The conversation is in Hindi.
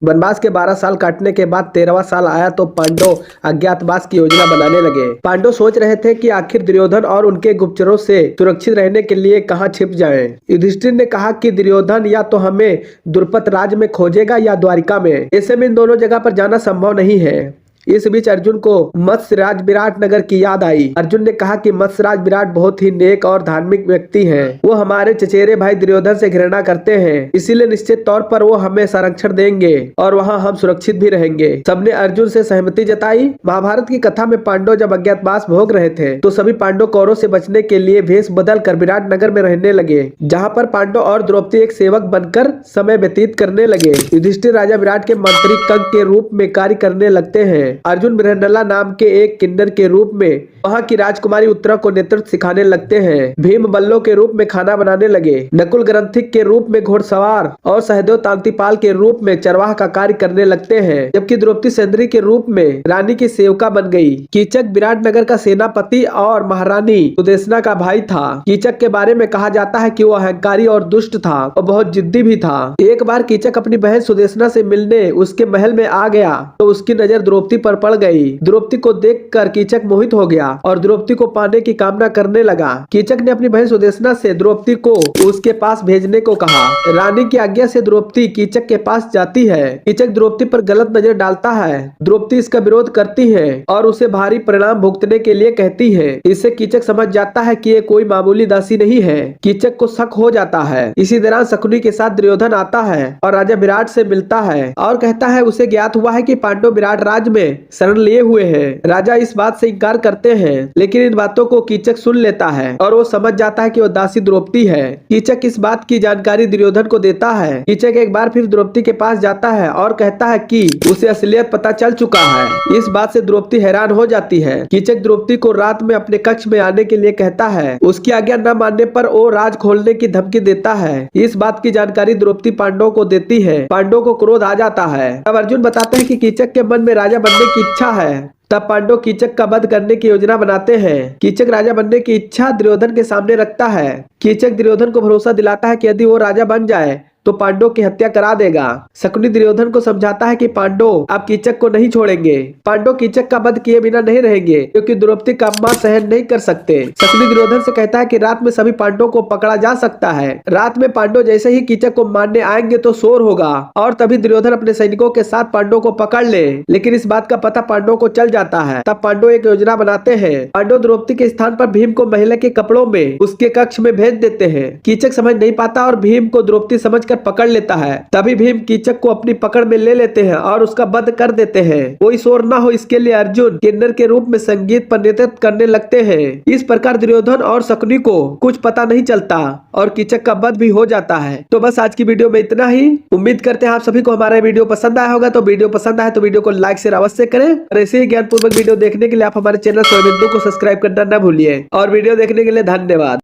वनवास के 12 साल काटने के बाद 13वां साल आया तो पांडव अज्ञातवास की योजना बनाने लगे। पांडव सोच रहे थे कि आखिर दुर्योधन और उनके गुप्तचरों से सुरक्षित रहने के लिए कहां छिप जाएं। युधिष्ठिर ने कहा कि दुर्योधन या तो हमें द्रुपद राज में खोजेगा या द्वारिका में। ऐसे में इन दोनों जगह पर जाना संभव नहीं है। इस बीच अर्जुन को मत्स्यराज विराट नगर की याद आई। अर्जुन ने कहा कि मत्स्यराज विराट बहुत ही नेक और धार्मिक व्यक्ति हैं। वो हमारे चचेरे भाई दुर्योधन से घृणा करते हैं, इसीलिए निश्चित तौर पर वो हमें संरक्षण देंगे और वहाँ हम सुरक्षित भी रहेंगे। सबने अर्जुन से सहमति जताई। महाभारत की कथा में पांडव जब अज्ञातवास भोग रहे थे तो सभी पांडव कौरवों से बचने के लिए भेष बदल कर विराट नगर में रहने लगे, जहाँ पर पांडव और द्रौपदी एक सेवक बनकर समय व्यतीत करने लगे। युधिष्ठिर राजा विराट के मंत्री कंक के रूप में कार्य करने लगते हैं। अर्जुन बृहन्नला नाम के एक किन्नर के रूप में वहाँ की राजकुमारी उत्तरा को नेतृत्व सिखाने लगते हैं। भीम बल्लो के रूप में खाना बनाने लगे। नकुल ग्रंथिक के रूप में घोड़सवार और सहदेव तांतिपाल के रूप में चरवाह का कार्य करने लगते हैं, जबकि द्रौपदी सुंदरी के रूप में रानी की सेवका बन गई। कीचक विराट नगर का सेनापति और महारानी सुदेशना का भाई था। कीचक के बारे में कहा जाता है कि वो अहंकारी और दुष्ट था और बहुत जिद्दी भी था। एक बार कीचक अपनी बहन सुदेशना से मिलने उसके महल में आ गया तो उसकी नजर द्रौपदी पर पड़ गई। द्रौपदी को देखकर कीचक मोहित हो गया और द्रौपदी को पाने की कामना करने लगा। कीचक ने अपनी बहन सुदेशना से द्रौपदी को उसके पास भेजने को कहा। रानी की आज्ञा से द्रौपदी कीचक के पास जाती है। कीचक द्रौपदी पर गलत नजर डालता है। द्रौपदी इसका विरोध करती है और उसे भारी परिणाम भुगतने के लिए कहती है। इससे कीचक समझ जाता है कि ये कोई मामूली दासी नहीं है। कीचक को शक हो जाता है। इसी दौरान शकुनी के साथ दुर्योधन आता है और राजा विराट से मिलता है और कहता है उसे ज्ञात हुआ है कि पांडव विराट राज में शरण लिए हुए हैं। राजा इस बात से इनकार करते हैं, लेकिन इन बातों को कीचक सुन लेता है और वो समझ जाता है कि वो दासी द्रौपदी है। कीचक इस बात की जानकारी दुर्योधन को देता है। कीचक एक बार फिर द्रौपदी के पास जाता है और कहता है कि उसे असलियत पता चल चुका है। इस बात से द्रौपदी हैरान हो जाती है। कीचक द्रौपदी को रात में अपने कक्ष में आने के लिए कहता है। उसकी आज्ञा न मानने पर वो राज खोलने की धमकी देता है। इस बात की जानकारी द्रौपदी पांडवों को देती है। पांडवों को क्रोध आ जाता है। तब अर्जुन बताते हैं कि कीचक के मन में राजा बनने की इच्छा है। तब पांडव कीचक का वध करने की योजना बनाते हैं। कीचक राजा बनने की इच्छा दुर्योधन के सामने रखता है। कीचक दुर्योधन को भरोसा दिलाता है कि यदि वो राजा बन जाए तो पांडव की हत्या करा देगा। शकुनी दुर्योधन को समझाता है कि पांडव अब कीचक को नहीं छोड़ेंगे। पांडव कीचक का वध किए बिना नहीं रहेंगे क्योंकि द्रौपदी का अपमान सहन नहीं कर सकते। शकुनी दुर्योधन से कहता है कि रात में सभी पांडवों को पकड़ा जा सकता है। रात में पांडव जैसे ही कीचक को मारने आएंगे तो शोर होगा और तभी दुर्योधन अपने सैनिकों के साथ पांडवों को पकड़ ले। लेकिन इस बात का पता पांडवों को चल जाता है। तब पांडव एक योजना बनाते हैं। पांडव द्रौपदी के स्थान पर भीम को महिला के कपड़ों में उसके कक्ष में भेज देते हैं। कीचक समझ नहीं पाता और भीम को द्रौपदी समझ पकड़ लेता है। तभी भीम कीचक को अपनी पकड़ में ले लेते हैं और उसका वध कर देते हैं। कोई शोर न हो इसके लिए अर्जुन किन्नर के रूप में संगीत पर नेतृत्व करने लगते हैं। इस प्रकार दुर्योधन और शकुनी को कुछ पता नहीं चलता और कीचक का वध भी हो जाता है। तो बस आज की वीडियो में इतना ही। उम्मीद करते हैं आप सभी को हमारा वीडियो पसंद आया होगा। तो वीडियो पसंद आए तो वीडियो को लाइक शेयर अवश्य करें और ऐसे ही ज्ञानपूर्वक वीडियो देखने के लिए आप हमारे चैनल स्वयं को सब्सक्राइब करना न भूलिए। और वीडियो देखने के लिए धन्यवाद।